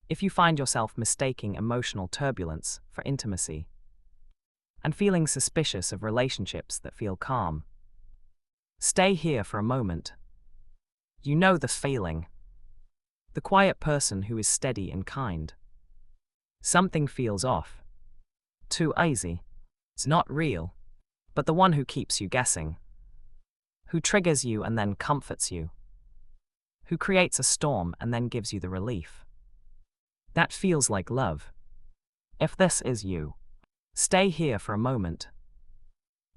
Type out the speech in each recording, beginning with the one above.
If you find yourself mistaking emotional turbulence for intimacy and feeling suspicious of relationships that feel calm, stay here for a moment. You know the feeling. The quiet person who is steady and kind. Something feels off. Too easy. It's not real. But the one who keeps you guessing. Who triggers you and then comforts you. Who creates a storm and then gives you the relief. That feels like love. If this is you, stay here for a moment.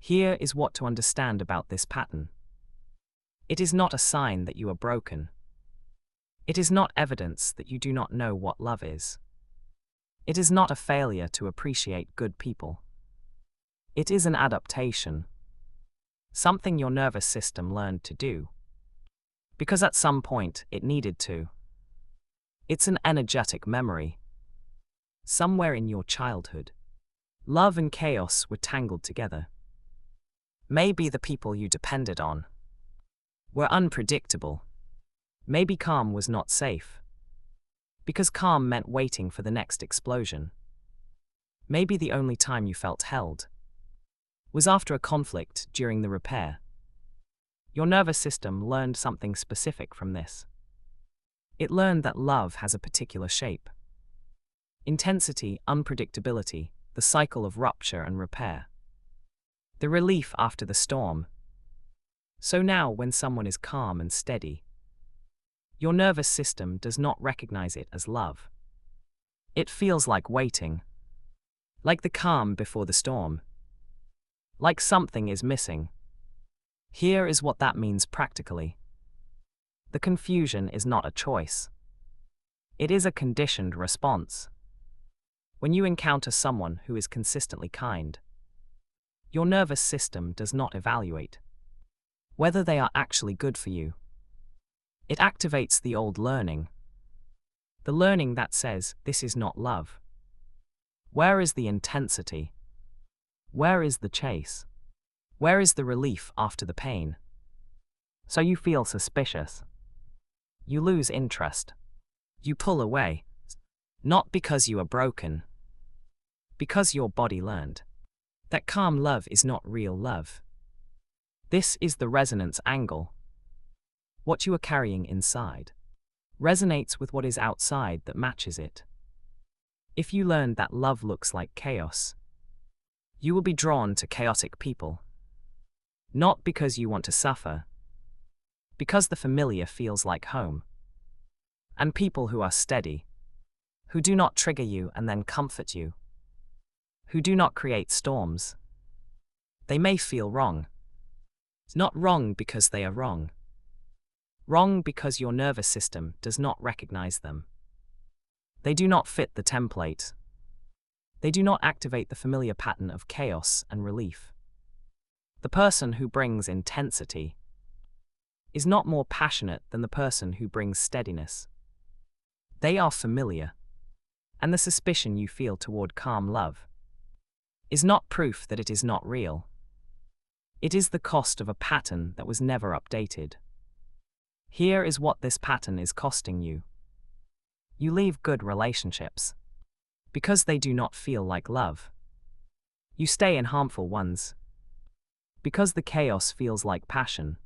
Here is what to understand about this pattern. It is not a sign that you are broken. It is not evidence that you do not know what love is. It is not a failure to appreciate good people. It is an adaptation. Something your nervous system learned to do. Because at some point it needed to. It's an energetic memory. Somewhere in your childhood, love and chaos were tangled together. Maybe the people you depended on were unpredictable. Maybe calm was not safe. Because calm meant waiting for the next explosion. Maybe the only time you felt held was after a conflict during the repair. Your nervous system learned something specific from this. It learned that love has a particular shape. Intensity, unpredictability, the cycle of rupture and repair. The relief after the storm. So now, when someone is calm and steady, your nervous system does not recognize it as love. It feels like waiting. Like the calm before the storm. Like something is missing. Here is what that means practically. The confusion is not a choice. It is a conditioned response. When you encounter someone who is consistently kind, your nervous system does not evaluate whether they are actually good for you. It activates the old learning. The learning that says, this is not love. Where is the intensity? Where is the chase? Where is the relief after the pain? So you feel suspicious. You lose interest. You pull away. Not because you are broken. Because your body learned that calm love is not real love. This is the resonance angle. What you are carrying inside resonates with what is outside that matches it. If you learn that love looks like chaos, you will be drawn to chaotic people. Not because you want to suffer, because the familiar feels like home. And people who are steady, who do not trigger you and then comfort you, who do not create storms. They may feel wrong. It's not wrong because they are wrong. Wrong because your nervous system does not recognize them. They do not fit the template. They do not activate the familiar pattern of chaos and relief. The person who brings intensity is not more passionate than the person who brings steadiness. They are familiar, and the suspicion you feel toward calm love is not proof that it is not real. It is the cost of a pattern that was never updated. Here is what this pattern is costing you. You leave good relationships because they do not feel like love. You stay in harmful ones because the chaos feels like passion.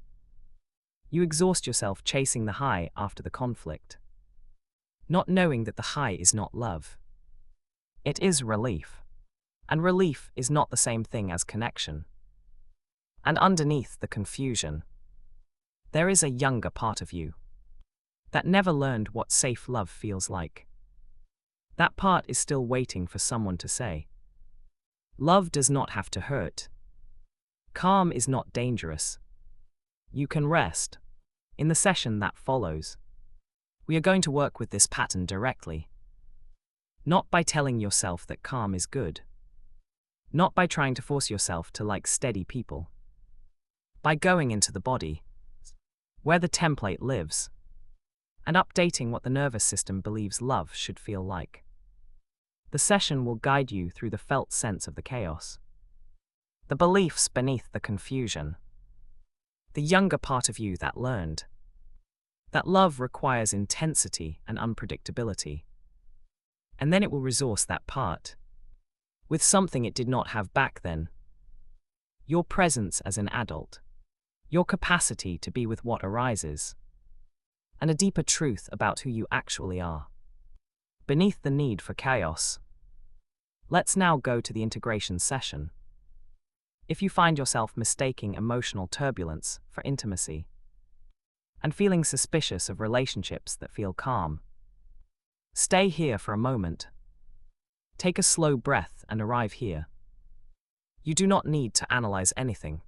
You exhaust yourself chasing the high after the conflict, not knowing that the high is not love. It is relief. And relief is not the same thing as connection. And underneath the confusion, there is a younger part of you that never learned what safe love feels like. That part is still waiting for someone to say, love does not have to hurt. Calm is not dangerous. You can rest. In the session that follows, we are going to work with this pattern directly. Not by telling yourself that calm is good. Not by trying to force yourself to like steady people. By going into the body, where the template lives, and updating what the nervous system believes love should feel like. The session will guide you through the felt sense of the chaos, the beliefs beneath the confusion, the younger part of you that learned that love requires intensity and unpredictability, And then it will resource that part with something it did not have back then. Your presence as an adult, your capacity to be with what arises, and a deeper truth about who you actually are. Beneath the need for chaos. Let's now go to the integration session. If you find yourself mistaking emotional turbulence for intimacy, and feeling suspicious of relationships that feel calm, stay here for a moment. Take a slow breath and arrive here. You do not need to analyze anything.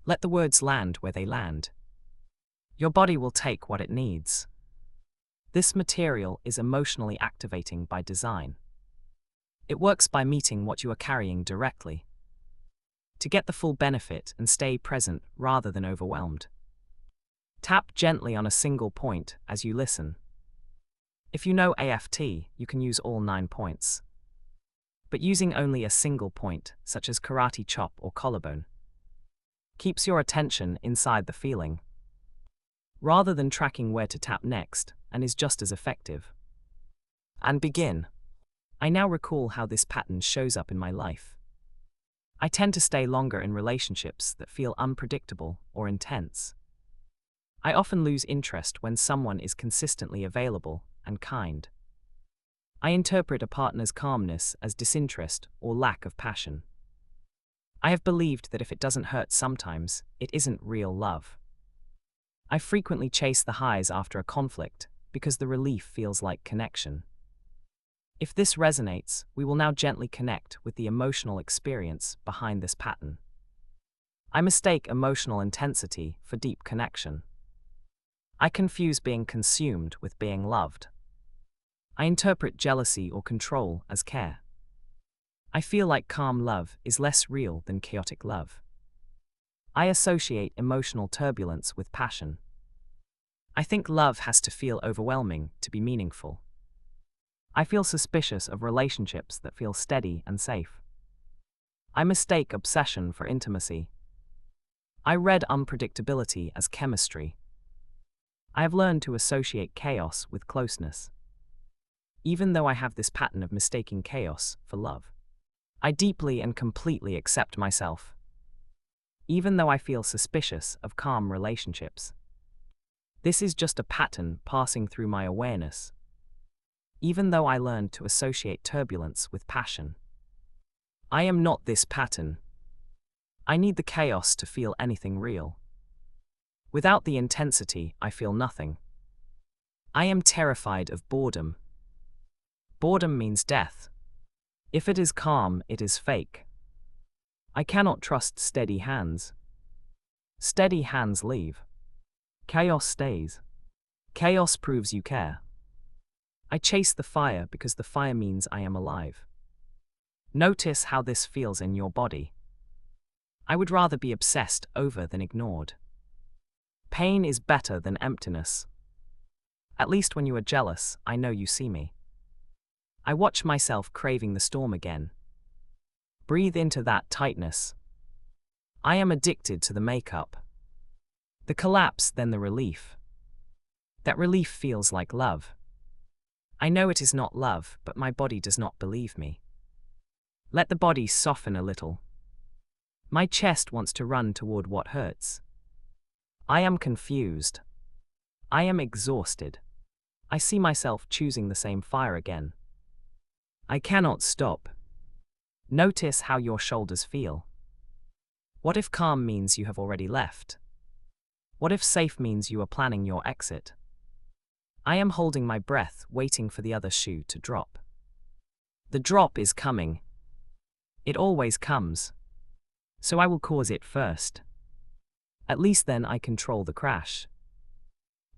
Let the words land where they land. Your body will take what it needs. This material is emotionally activating by design. It works by meeting what you are carrying directly. To get the full benefit and stay present rather than overwhelmed. Tap gently on a single point as you listen. If you know AFT, you can use all 9 points. But using only a single point, such as karate chop or collarbone, keeps your attention inside the feeling, rather than tracking where to tap next, and is just as effective. And begin. I now recall how this pattern shows up in my life. I tend to stay longer in relationships that feel unpredictable or intense. I often lose interest when someone is consistently available and kind. I interpret a partner's calmness as disinterest or lack of passion. I have believed that if it doesn't hurt sometimes, it isn't real love. I frequently chase the highs after a conflict because the relief feels like connection. If this resonates, we will now gently connect with the emotional experience behind this pattern. I mistake emotional intensity for deep connection. I confuse being consumed with being loved. I interpret jealousy or control as care. I feel like calm love is less real than chaotic love. I associate emotional turbulence with passion. I think love has to feel overwhelming to be meaningful. I feel suspicious of relationships that feel steady and safe. I mistake obsession for intimacy. I read unpredictability as chemistry. I have learned to associate chaos with closeness. Even though I have this pattern of mistaking chaos for love, I deeply and completely accept myself. Even though I feel suspicious of calm relationships, this is just a pattern passing through my awareness. Even though I learned to associate turbulence with passion, I am not this pattern. I need the chaos to feel anything real. Without the intensity, I feel nothing. I am terrified of boredom. Boredom means death. If it is calm, it is fake. I cannot trust steady hands. Steady hands leave. Chaos stays. Chaos proves you care. I chase the fire because the fire means I am alive. Notice how this feels in your body. I would rather be obsessed over than ignored. Pain is better than emptiness. At least when you are jealous, I know you see me. I watch myself craving the storm again. Breathe into that tightness. I am addicted to the makeup. The collapse, then the relief. That relief feels like love. I know it is not love, but my body does not believe me. Let the body soften a little. My chest wants to run toward what hurts. I am confused. I am exhausted. I see myself choosing the same fire again. I cannot stop. Notice how your shoulders feel. What if calm means you have already left? What if safe means you are planning your exit? I am holding my breath, waiting for the other shoe to drop. The drop is coming. It always comes. So I will cause it first. At least then I control the crash.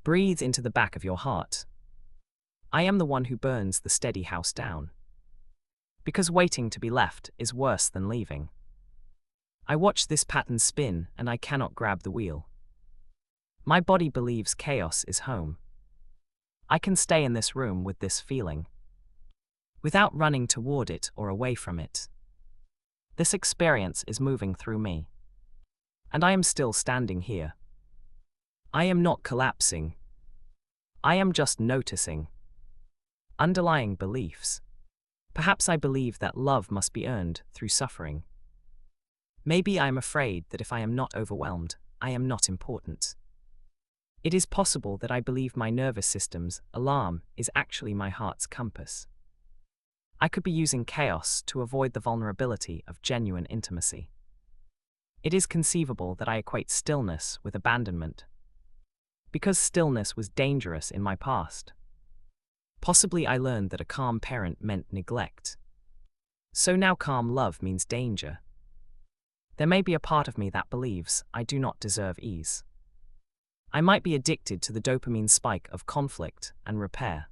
Breathe into the back of your heart. I am the one who burns the steady house down. Because waiting to be left is worse than leaving. I watch this pattern spin and I cannot grab the wheel. My body believes chaos is home. I can stay in this room with this feeling, without running toward it or away from it. This experience is moving through me. And I am still standing here. I am not collapsing. I am just noticing. Underlying beliefs. Perhaps I believe that love must be earned through suffering. Maybe I am afraid that if I am not overwhelmed, I am not important. It is possible that I believe my nervous system's alarm is actually my heart's compass. I could be using chaos to avoid the vulnerability of genuine intimacy. It is conceivable that I equate stillness with abandonment, because stillness was dangerous in my past. Possibly I learned that a calm parent meant neglect. So now calm love means danger. There may be a part of me that believes I do not deserve ease. I might be addicted to the dopamine spike of conflict and repair.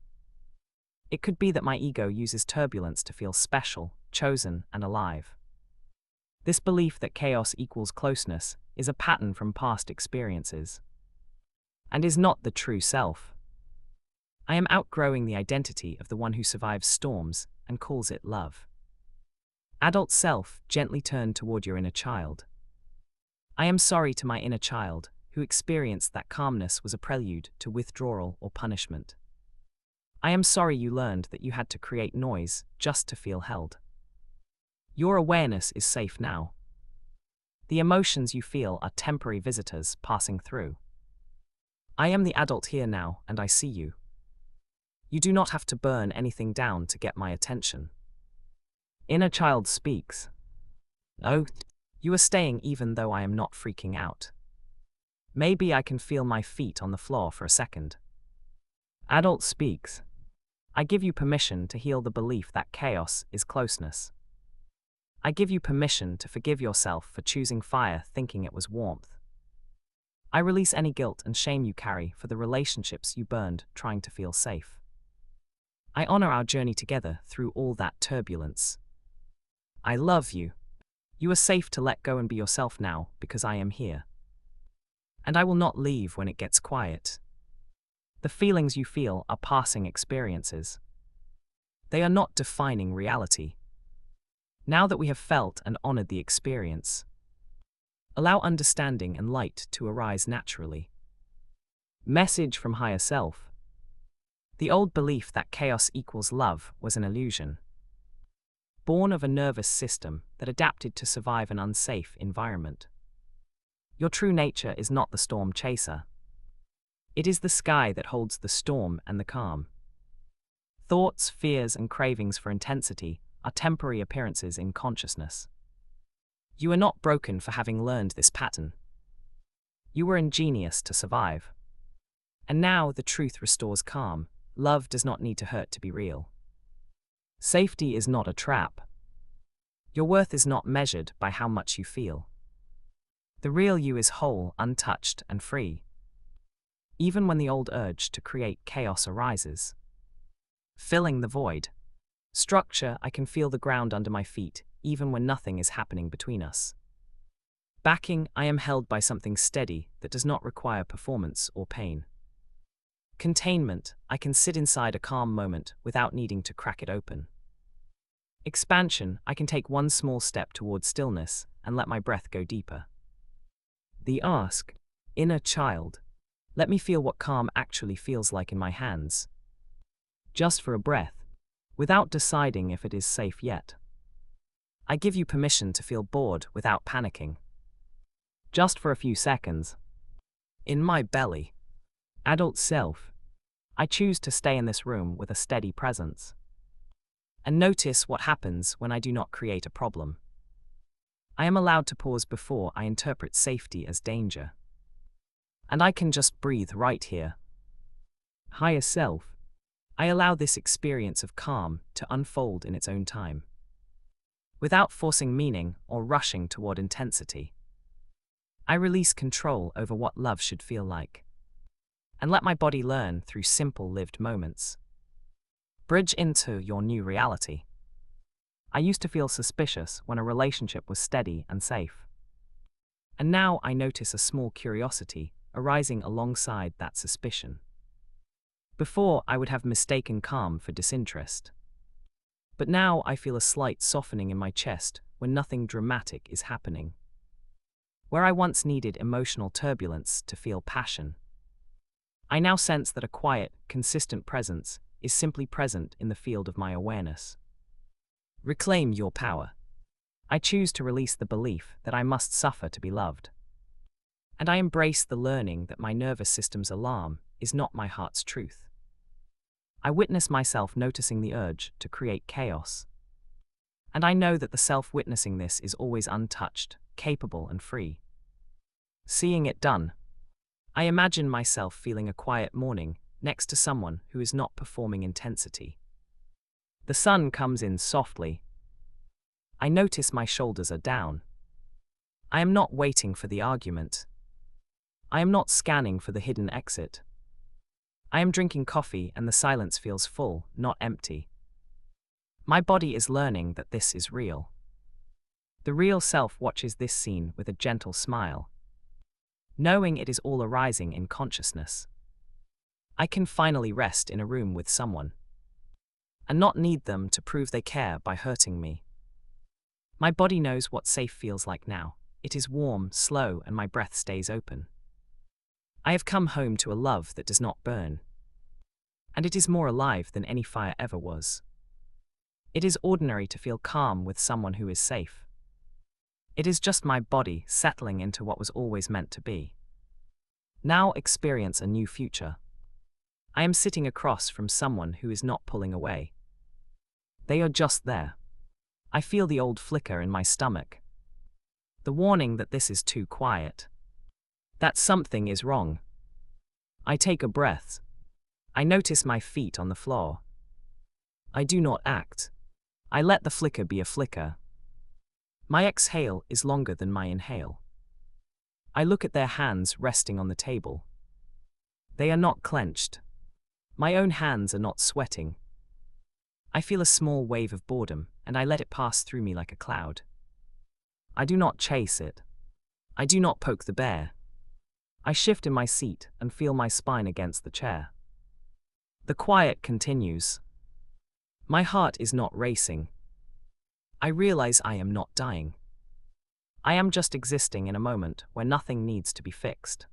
It could be that my ego uses turbulence to feel special, chosen, and alive. This belief that chaos equals closeness is a pattern from past experiences, and is not the true self. I am outgrowing the identity of the one who survives storms and calls it love. Adult self, gently turn toward your inner child. I am sorry to my inner child, who experienced that calmness was a prelude to withdrawal or punishment. I am sorry you learned that you had to create noise just to feel held. Your awareness is safe now. The emotions you feel are temporary visitors passing through. I am the adult here now, and I see you. You do not have to burn anything down to get my attention. Inner child speaks. Oh, you are staying even though I am not freaking out. Maybe I can feel my feet on the floor for a second. Adult speaks. I give you permission to heal the belief that chaos is closeness. I give you permission to forgive yourself for choosing fire thinking it was warmth. I release any guilt and shame you carry for the relationships you burned trying to feel safe. I honor our journey together through all that turbulence. I love you. You are safe to let go and be yourself now because I am here. And I will not leave when it gets quiet. The feelings you feel are passing experiences. They are not defining reality. Now that we have felt and honored the experience, allow understanding and light to arise naturally. Message from higher self. The old belief that chaos equals love was an illusion, born of a nervous system that adapted to survive an unsafe environment. Your true nature is not the storm chaser. It is the sky that holds the storm and the calm. Thoughts, fears, and cravings for intensity are temporary appearances in consciousness. You are not broken for having learned this pattern. You were ingenious to survive. And now the truth restores calm. Love does not need to hurt to be real. Safety is not a trap. Your worth is not measured by how much you feel. The real you is whole, untouched, and free. Even when the old urge to create chaos arises. Filling the void. Structure, I can feel the ground under my feet, even when nothing is happening between us. Backing, I am held by something steady that does not require performance or pain. Containment, I can sit inside a calm moment without needing to crack it open. Expansion, I can take one small step toward stillness and let my breath go deeper. The ask, inner child, let me feel what calm actually feels like in my hands. Just for a breath, without deciding if it is safe yet. I give you permission to feel bored without panicking. Just for a few seconds. In my belly. Adult self. I choose to stay in this room with a steady presence. And notice what happens when I do not create a problem. I am allowed to pause before I interpret safety as danger. And I can just breathe right here. Higher self. I allow this experience of calm to unfold in its own time, without forcing meaning or rushing toward intensity. I release control over what love should feel like, and let my body learn through simple lived moments. Bridge into your new reality. I used to feel suspicious when a relationship was steady and safe. And now I notice a small curiosity arising alongside that suspicion. Before, I would have mistaken calm for disinterest. But now I feel a slight softening in my chest when nothing dramatic is happening. Where I once needed emotional turbulence to feel passion, I now sense that a quiet, consistent presence is simply present in the field of my awareness. Reclaim your power. I choose to release the belief that I must suffer to be loved. And I embrace the learning that my nervous system's alarm is not my heart's truth. I witness myself noticing the urge to create chaos. And I know that the self witnessing this is always untouched, capable, and free. Seeing it done, I imagine myself feeling a quiet morning next to someone who is not performing intensity. The sun comes in softly. I notice my shoulders are down. I am not waiting for the argument. I am not scanning for the hidden exit. I am drinking coffee and the silence feels full, not empty. My body is learning that this is real. The real self watches this scene with a gentle smile, knowing it is all arising in consciousness. I can finally rest in a room with someone, and not need them to prove they care by hurting me. My body knows what safe feels like now. It is warm, slow, and my breath stays open. I have come home to a love that does not burn, and it is more alive than any fire ever was. It is ordinary to feel calm with someone who is safe. It is just my body settling into what was always meant to be. Now experience a new future. I am sitting across from someone who is not pulling away. They are just there. I feel the old flicker in my stomach. The warning that this is too quiet. That something is wrong. I take a breath. I notice my feet on the floor. I do not act. I let the flicker be a flicker. My exhale is longer than my inhale. I look at their hands resting on the table. They are not clenched. My own hands are not sweating. I feel a small wave of boredom, and I let it pass through me like a cloud. I do not chase it. I do not poke the bear. I shift in my seat and feel my spine against the chair. The quiet continues. My heart is not racing. I realize I am not dying. I am just existing in a moment where nothing needs to be fixed.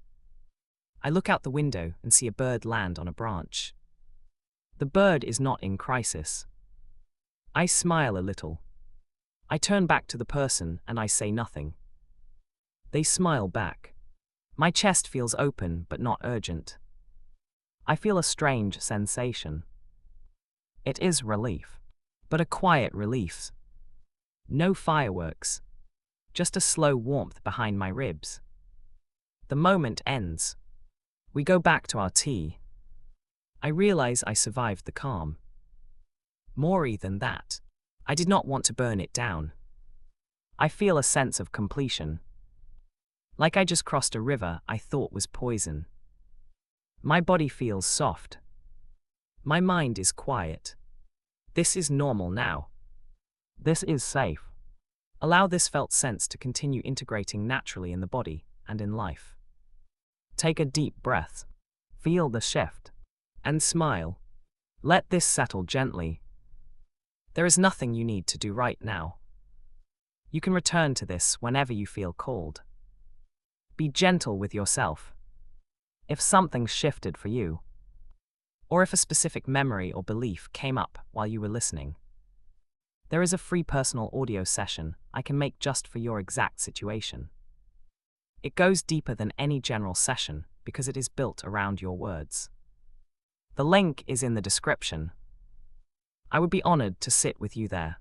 I look out the window and see a bird land on a branch. The bird is not in crisis. I smile a little. I turn back to the person and I say nothing. They smile back. My chest feels open but not urgent. I feel a strange sensation. It is relief, but a quiet relief. No fireworks, just a slow warmth behind my ribs. The moment ends. We go back to our tea. I realize I survived the calm. More than that, I did not want to burn it down. I feel a sense of completion. Like I just crossed a river I thought was poison. My body feels soft. My mind is quiet. This is normal now. This is safe. Allow this felt sense to continue integrating naturally in the body and in life. Take a deep breath. Feel the shift. And smile. Let this settle gently. There is nothing you need to do right now. You can return to this whenever you feel called. Be gentle with yourself. If something shifted for you, or if a specific memory or belief came up while you were listening, there is a free personal audio session I can make just for your exact situation. It goes deeper than any general session because it is built around your words. The link is in the description. I would be honored to sit with you there.